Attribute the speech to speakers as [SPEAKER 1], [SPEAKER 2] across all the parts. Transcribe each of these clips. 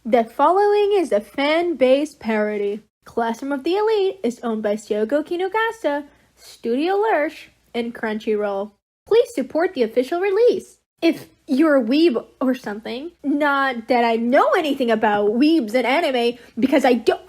[SPEAKER 1] The following is a fan-based parody. Classroom of the Elite is owned by Shogo Kinokasa, Studio Lerche, and Crunchyroll. Please support the official release. If you're a weeb or something, not that I know anything about weebs and anime, because I don't.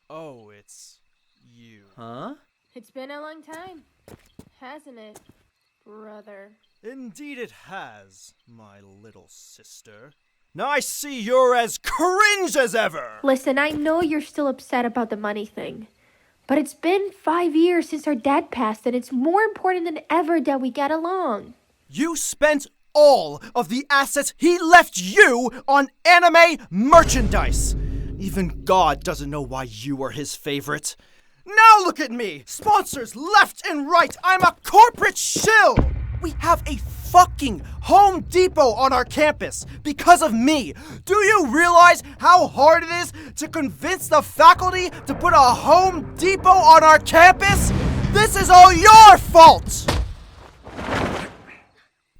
[SPEAKER 2] Oh, it's you.
[SPEAKER 3] Huh?
[SPEAKER 1] It's been a long time, hasn't it, brother?
[SPEAKER 2] Indeed it has, my little sister. Now I see you're as cringe as ever!
[SPEAKER 1] Listen, I know you're still upset about the money thing, but it's been 5 years since our dad passed, and it's more important than ever that we get along.
[SPEAKER 2] You spent all of the assets he left you on anime merchandise! Even God doesn't know why you were his favorite. Now look at me! Sponsors left and right! I'm a corporate shill! We have a fucking Home Depot on our campus because of me! Do you realize how hard it is to convince the faculty to put a Home Depot on our campus? This is all your fault!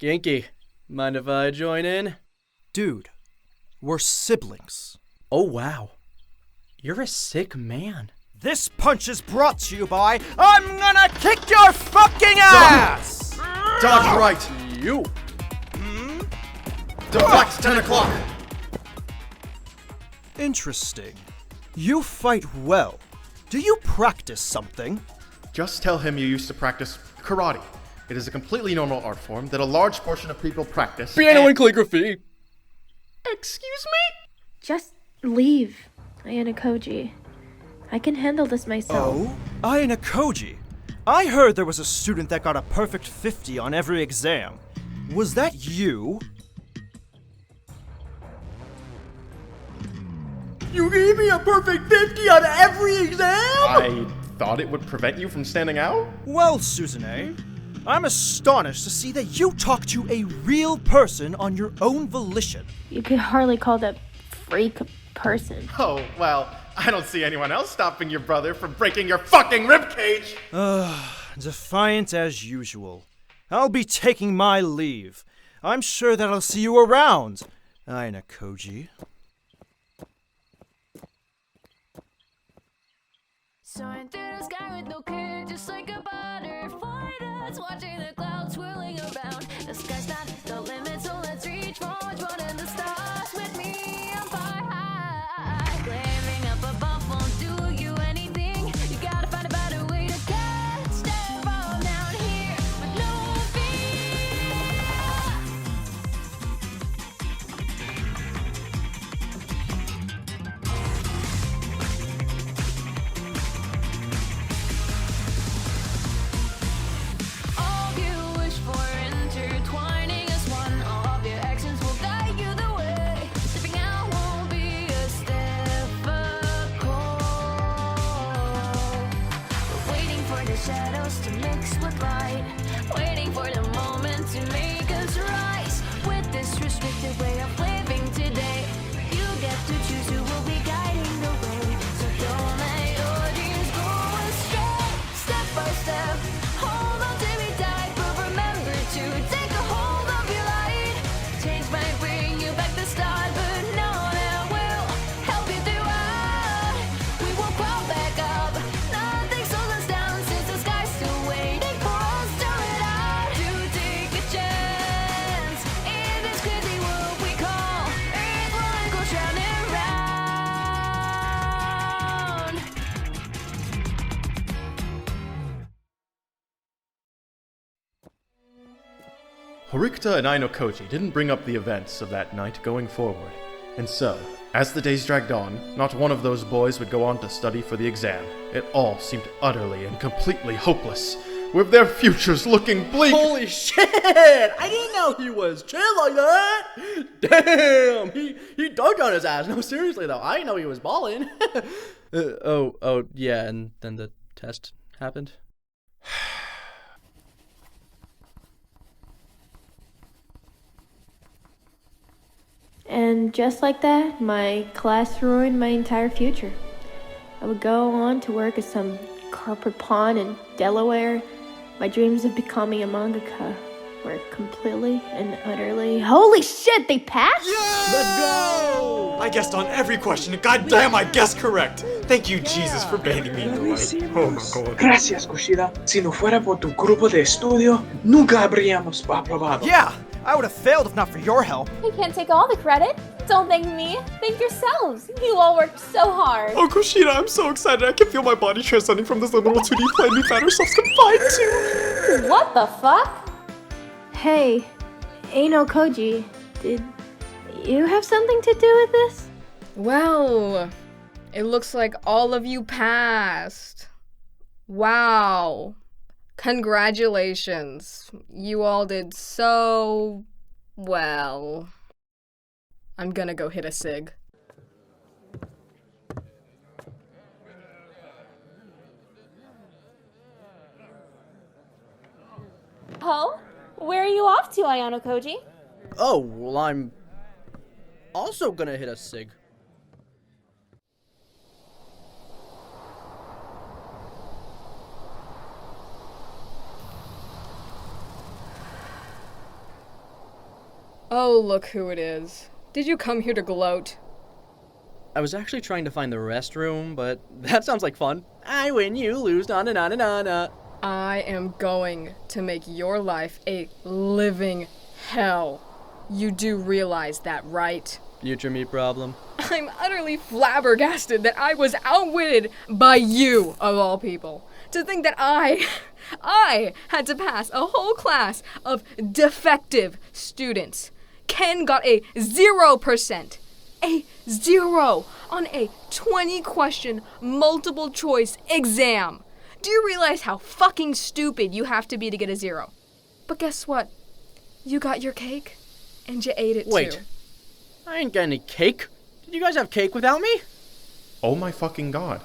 [SPEAKER 3] Genki, mind if I join in?
[SPEAKER 2] Dude, we're siblings.
[SPEAKER 3] Oh wow. You're a sick man.
[SPEAKER 2] This punch is brought to you by I'm gonna kick your fucking ass!
[SPEAKER 4] Dodge right!
[SPEAKER 3] You!
[SPEAKER 4] Deflect 10 o'clock!
[SPEAKER 2] Interesting. You fight well. Do you practice something?
[SPEAKER 4] Just tell him you used to practice karate. It is a completely normal art form that a large portion of people practice.
[SPEAKER 3] Piano and calligraphy!
[SPEAKER 4] Excuse me?
[SPEAKER 1] Just leave, Ayana Koji. I can handle this myself.
[SPEAKER 2] Oh? Ayana Koji. I heard there was a student that got a perfect 50 on every exam. Was that you?
[SPEAKER 3] You gave me a perfect 50 on every exam?
[SPEAKER 4] I thought it would prevent you from standing out?
[SPEAKER 2] Well, Suzune, I'm astonished to see that you talk to a real person on your own volition.
[SPEAKER 1] You could hardly call that freak a person.
[SPEAKER 4] Oh, well, I don't see anyone else stopping your brother from breaking your fucking ribcage!
[SPEAKER 2] Defiant as usual. I'll be taking my leave. I'm sure that I'll see you around, Ayana Koji.
[SPEAKER 5] Soaring through the sky with no care, just like a butterfly that's watching the clouds swirling around. The sky's not the limit, so let's reach for much more than the stars. With me, I'm far high. Glaring up above won't do you anything. You gotta find a better way to catch them all down here with no fear. All you wish for intertwining as one. All of your actions will guide you the way. Stepping out won't be as difficult. But waiting for the shadows to mix with light. Waiting for the moment to make us rise. With this restricted way of living today, you get to choose who will be guiding the way. So don't let your dreams go astray. Step by step, hold on till we die, but remember to take a hold of your light. Change might bring you back to start, but no that will help you throughout. We will crawl back up, nothing slows us down since the sky's still waiting for us to let out. To take a chance in this crazy world we call Earth, will go drowning around.
[SPEAKER 4] Horikita and Aino Koji didn't bring up the events of that night going forward. And so, as the days dragged on, not one of those boys would go on to study for the exam. It all seemed utterly and completely hopeless, with their futures looking bleak.
[SPEAKER 3] Holy shit! I didn't know he was chill like that! Damn! He dunked on his ass. No, seriously though, I didn't know he was balling. Oh, yeah, and then the test happened?
[SPEAKER 1] And just like that, my class ruined my entire future. I would go on to work as some corporate pawn in Delaware. My dreams of becoming a mangaka were completely and utterly... Holy shit, they passed?
[SPEAKER 2] Let's go!
[SPEAKER 6] I guessed on every question, and goddamn, I guessed correct. Thank you, Jesus, for banding me in the light. Oh my god.
[SPEAKER 7] Gracias, Kushida. Si no fuera por tu grupo de estudio, nunca habríamos aprobado.
[SPEAKER 2] Yeah, I would have failed if not for your help.
[SPEAKER 8] I can't take all the credit. Don't thank me. Thank yourselves. You all worked so hard.
[SPEAKER 6] Oh, Kushida, I'm so excited. I can feel my body transcending from this liminal 2D plane we found ourselves confined to.
[SPEAKER 8] What the fuck?
[SPEAKER 1] Hey, Eino Koji, did you have something to do with this?
[SPEAKER 9] Well, it looks like all of you passed. Wow. Congratulations. You all did so well. I'm gonna go hit a cig.
[SPEAKER 8] Oh? Where are you off to, Ayano Koji?
[SPEAKER 3] Oh, well, I'm also gonna hit a cig.
[SPEAKER 9] Oh, look who it is. Did you come here to gloat?
[SPEAKER 3] I was actually trying to find the restroom, but that sounds like fun. I win, you lose, na na na na na na.
[SPEAKER 9] I am going to make your life a living hell. You do realize that, right?
[SPEAKER 3] Future me problem.
[SPEAKER 9] I'm utterly flabbergasted that I was outwitted by you, of all people. To think that I had to pass a whole class of defective students. Ken got a 0%. A 0 on a 20-question multiple choice exam. Do you realize how fucking stupid you have to be to get a 0? But guess what? You got your cake, and you ate it
[SPEAKER 3] Wait,
[SPEAKER 9] too.
[SPEAKER 3] I ain't got any cake. Did you guys have cake without me?
[SPEAKER 4] Oh my fucking god.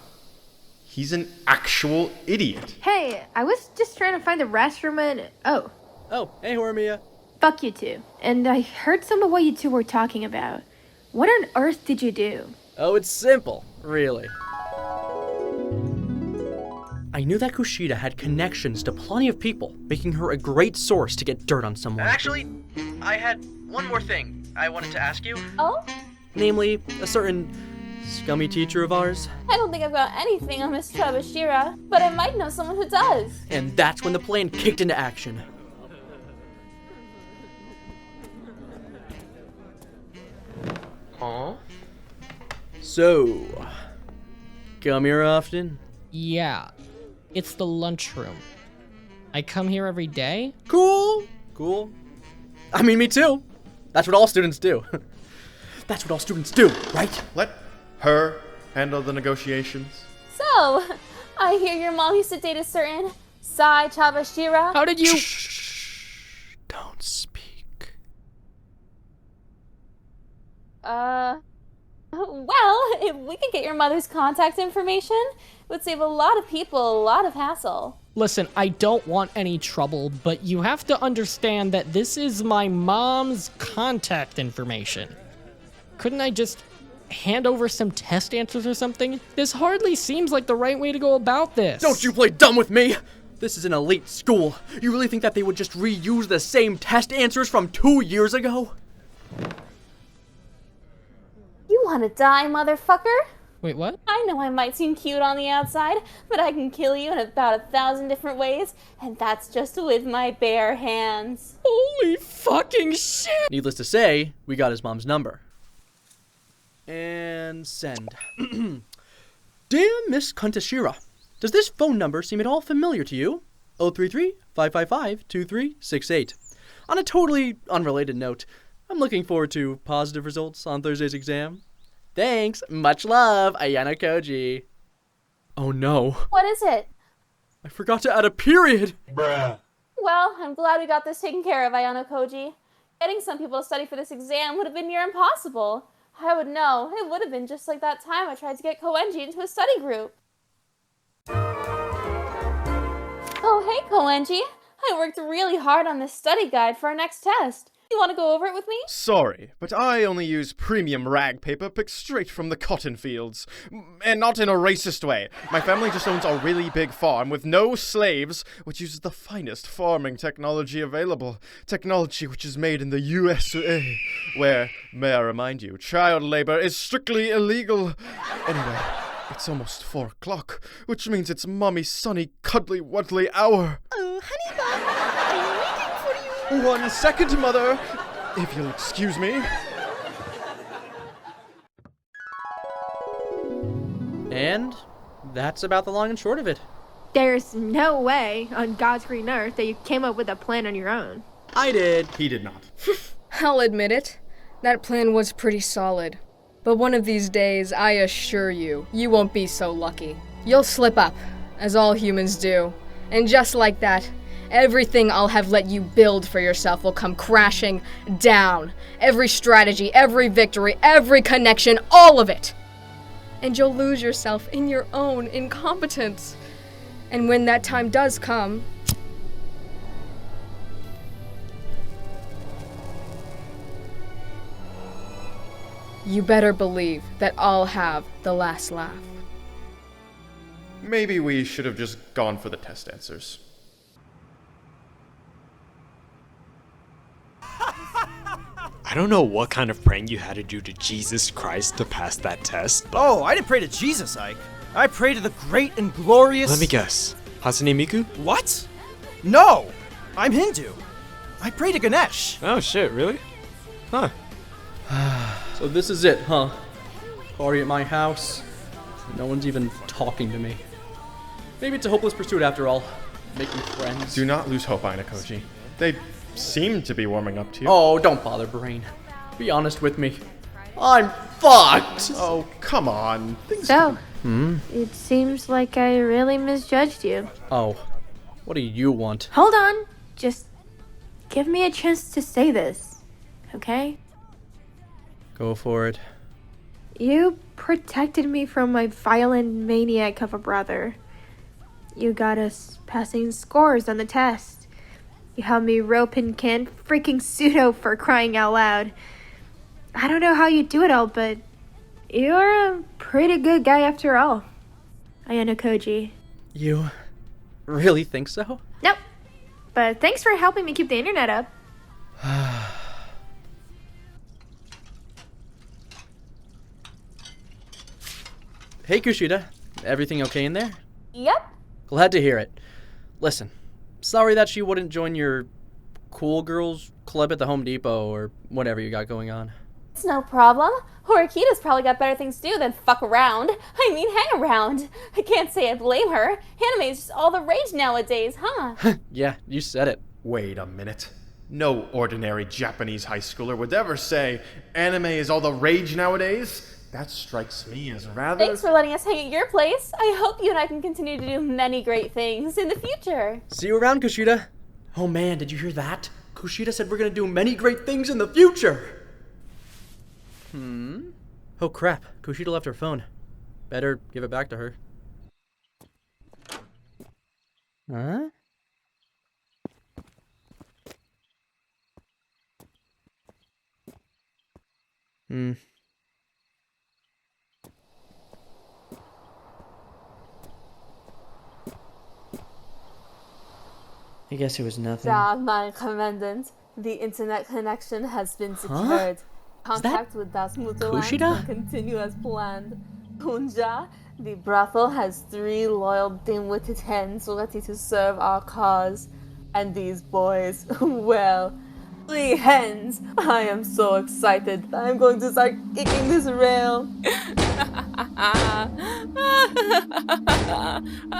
[SPEAKER 4] He's an actual idiot.
[SPEAKER 1] Hey, I was just trying to find the restroom and... Oh,
[SPEAKER 3] Oh, hey, Hormia.
[SPEAKER 1] fuck you two. And I heard some of what you two were talking about. What on earth did you do?
[SPEAKER 3] Oh, it's simple, really. I knew that Kushida had connections to plenty of people, making her a great source to get dirt on someone. Actually, I had one more thing I wanted to ask you.
[SPEAKER 8] Oh?
[SPEAKER 3] Namely, a certain scummy teacher of ours.
[SPEAKER 8] I don't think I've got anything on Miss Trabashira, but I might know someone who does.
[SPEAKER 3] And that's when the plan kicked into action.
[SPEAKER 6] Huh?
[SPEAKER 3] So, come here often?
[SPEAKER 10] Yeah, it's the lunchroom. I come here every day?
[SPEAKER 3] Cool. I mean, me too. That's what all students do. That's what all students do, right?
[SPEAKER 4] Let her handle the negotiations.
[SPEAKER 8] So, I hear your mom used to date a certain Sai Chabashira.
[SPEAKER 10] How did you...
[SPEAKER 3] Shh. Don't speak.
[SPEAKER 8] Well, if we could get your mother's contact information, it would save a lot of people a lot of hassle.
[SPEAKER 10] Listen, I don't want any trouble, but you have to understand that this is my mom's contact information. Couldn't I just hand over some test answers or something? This hardly seems like the right way to go about this.
[SPEAKER 3] Don't you play dumb with me! This is an elite school. You really think that they would just reuse the same test answers from 2 years ago?
[SPEAKER 8] You wanna die, motherfucker?
[SPEAKER 10] Wait, what?
[SPEAKER 8] I know I might seem cute on the outside, but I can kill you in about 1,000 different ways, and that's just with my bare hands.
[SPEAKER 10] Holy fucking shit!
[SPEAKER 3] Needless to say, we got his mom's number. And send. Dear Miss Kantashira, does this phone number seem at all familiar to you? 033-555-2368. On a totally unrelated note, I'm looking forward to positive results on Thursday's exam. Thanks. Much love, Ayano Koji. Oh no.
[SPEAKER 8] What is it?
[SPEAKER 3] I forgot to add a period.
[SPEAKER 8] Well, I'm glad we got this taken care of, Ayano Koji. Getting some people to study for this exam would have been near impossible. I would know. It would have been just like that time I tried to get Koenji into a study group. Oh, hey, Koenji. I worked really hard on this study guide for our next test. You want to go over it with me?
[SPEAKER 4] Sorry, but I only use premium rag paper picked straight from the cotton fields. And not in a racist way. My family just owns a really big farm with no slaves, which uses the finest farming technology available. Technology which is made in the USA, where, may I remind you, child labor is strictly illegal. Anyway, it's almost 4 o'clock, which means it's Mommy Sunny Cuddly Wuddly hour.
[SPEAKER 5] Oh, honey bun, I'm waiting for you.
[SPEAKER 4] 1 second, Mother, if you'll excuse me.
[SPEAKER 3] And that's about the long and short of it.
[SPEAKER 1] There's no way on God's green earth that you came up with a plan on your own.
[SPEAKER 3] I did.
[SPEAKER 4] He did not.
[SPEAKER 9] I'll admit it. That plan was pretty solid. But one of these days, I assure you, you won't be so lucky. You'll slip up, as all humans do. And just like that, everything I'll have let you build for yourself will come crashing down. Every strategy, every victory, every connection, all of it. And you'll lose yourself in your own incompetence. And when that time does come, you better believe that I'll have the last laugh.
[SPEAKER 4] Maybe we should have just gone for the test answers.
[SPEAKER 6] I don't know what kind of praying you had to do to Jesus Christ to pass that test, but
[SPEAKER 2] Oh, I didn't pray to Jesus, Ike. I prayed to the great and glorious...
[SPEAKER 6] let me guess. Hatsune Miku?
[SPEAKER 2] What? No! I'm Hindu. I pray to Ganesh.
[SPEAKER 6] Oh shit, really? Huh.
[SPEAKER 3] So this is it, huh? Party at my house. No one's even talking to me. Maybe it's a hopeless pursuit after all. Making friends.
[SPEAKER 4] Do not lose hope, Ainakoji. They seem to be warming up to you.
[SPEAKER 3] Oh, don't bother, Brain. Be honest with me. I'm fucked!
[SPEAKER 4] Oh, come on.
[SPEAKER 1] So, it seems like I really misjudged you.
[SPEAKER 3] Oh, what do you want?
[SPEAKER 1] Hold on. Just give me a chance to say this, okay?
[SPEAKER 3] Go for it.
[SPEAKER 1] You protected me from my violent maniac of a brother. You got us passing scores on the test. You helped me rope and can freaking pseudo for crying out loud. I don't know how you do it all, but you're a pretty good guy after all. Ayano Koji.
[SPEAKER 3] You really think so?
[SPEAKER 1] Nope. But thanks for helping me keep the internet up.
[SPEAKER 3] Hey, Kushida. Everything okay in there?
[SPEAKER 8] Yep.
[SPEAKER 3] Glad to hear it. Listen, sorry that she wouldn't join your cool girls club at the Home Depot or whatever you got going on.
[SPEAKER 8] It's no problem. Horikita's probably got better things to do than fuck around. I mean, hang around. I can't say I blame her. Anime is just all the rage nowadays, huh?
[SPEAKER 3] Yeah, you said it.
[SPEAKER 4] Wait a minute. No ordinary Japanese high schooler would ever say anime is all the rage nowadays. That strikes me as rather...
[SPEAKER 8] Thanks for letting us hang at your place. I hope you and I can continue to do many great things in the future.
[SPEAKER 3] See you around, Kushida. Oh man, did you hear that? Kushida said we're gonna do many great things in the future. Oh crap, Kushida left her phone. Better give it back to her. Huh? I guess it was nothing.
[SPEAKER 8] Mein Commandant, the internet connection has been secured. Contact with Das Mutterland
[SPEAKER 3] Kushida?
[SPEAKER 8] will continue as planned. Kunja, the brothel has 3 loyal dim-witted hens ready to serve our cause. And these boys, well, 3 hens! I am so excited. I'm going to start kicking this rail.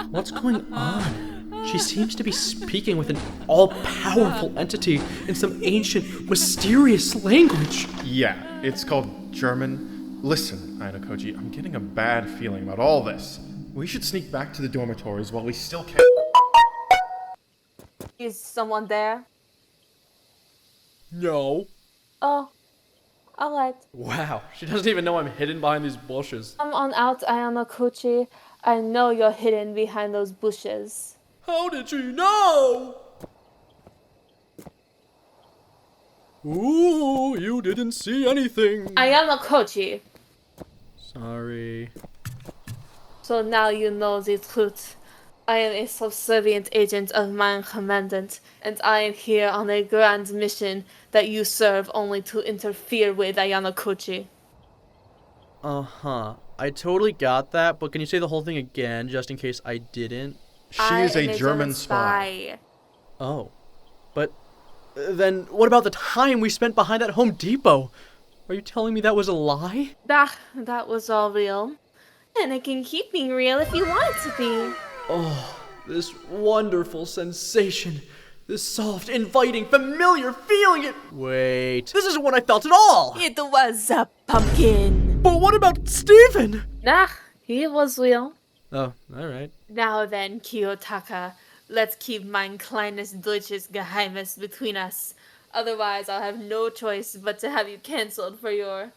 [SPEAKER 3] What's going on? She seems to be speaking with an all-powerful entity in some ancient, mysterious language.
[SPEAKER 4] Yeah, it's called German. Listen, Ainakoji, I'm getting a bad feeling about all this. We should sneak back to the dormitories while we still can.
[SPEAKER 8] Is someone there?
[SPEAKER 3] No.
[SPEAKER 8] Oh, alright.
[SPEAKER 3] Wow, she doesn't even know I'm hidden behind these bushes.
[SPEAKER 8] Come on out, Ayano-kuchi. I know you're hidden behind those bushes.
[SPEAKER 3] How did she know? Ooh, you didn't see anything.
[SPEAKER 8] Ayano Koji.
[SPEAKER 3] Sorry.
[SPEAKER 8] So now you know the truth. I am a subservient agent of my commandant, and I am here on a grand mission that you serve only to interfere with, Ayano Koji.
[SPEAKER 3] Uh-huh. I totally got that, but can you say the whole thing again, just in case I didn't?
[SPEAKER 4] She
[SPEAKER 8] I
[SPEAKER 4] is
[SPEAKER 8] am
[SPEAKER 4] a German spy.
[SPEAKER 3] Oh. But then what about the time we spent behind that Home Depot? Are you telling me that was a lie?
[SPEAKER 8] That was all real. And it can keep being real if you want it to be.
[SPEAKER 3] Oh, this wonderful sensation. This soft, inviting, familiar feeling. Wait, this isn't what I felt at all.
[SPEAKER 8] It was a pumpkin.
[SPEAKER 3] But what about Steven?
[SPEAKER 8] He was real.
[SPEAKER 3] Oh, alright.
[SPEAKER 8] Now then, Kiyotaka, let's keep mein kleines deutsches Geheimnis between us. Otherwise, I'll have no choice but to have you cancelled for your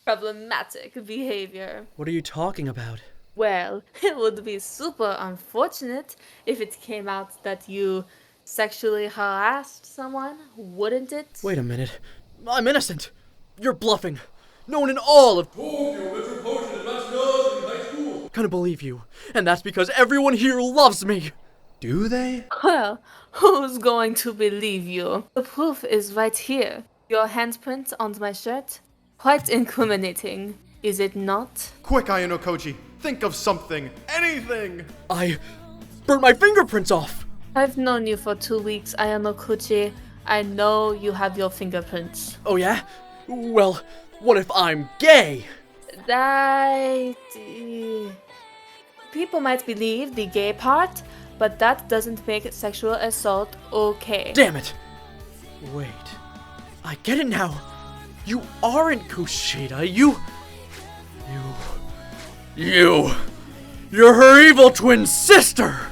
[SPEAKER 8] problematic behavior.
[SPEAKER 3] What are you talking about?
[SPEAKER 8] Well, it would be super unfortunate if it came out that you sexually harassed someone, wouldn't it?
[SPEAKER 3] Wait a minute. I'm innocent. You're bluffing. No one in all of kind of believe you. And that's because everyone here loves me.
[SPEAKER 4] Do they?
[SPEAKER 8] Well, who's going to believe you? The proof is right here. Your handprint on my shirt. Quite incriminating, is it not?
[SPEAKER 4] Quick, Ayano Koji. Think of something. Anything!
[SPEAKER 3] I burnt my fingerprints off.
[SPEAKER 8] I've known you for 2 weeks, Ayano Kuchi. I know you have your fingerprints.
[SPEAKER 3] Oh yeah? Well, what if I'm gay?
[SPEAKER 8] People might believe the gay part, but that doesn't make sexual assault okay.
[SPEAKER 3] Damn it! Wait. I get it now. You aren't Kushida. You're her evil twin sister!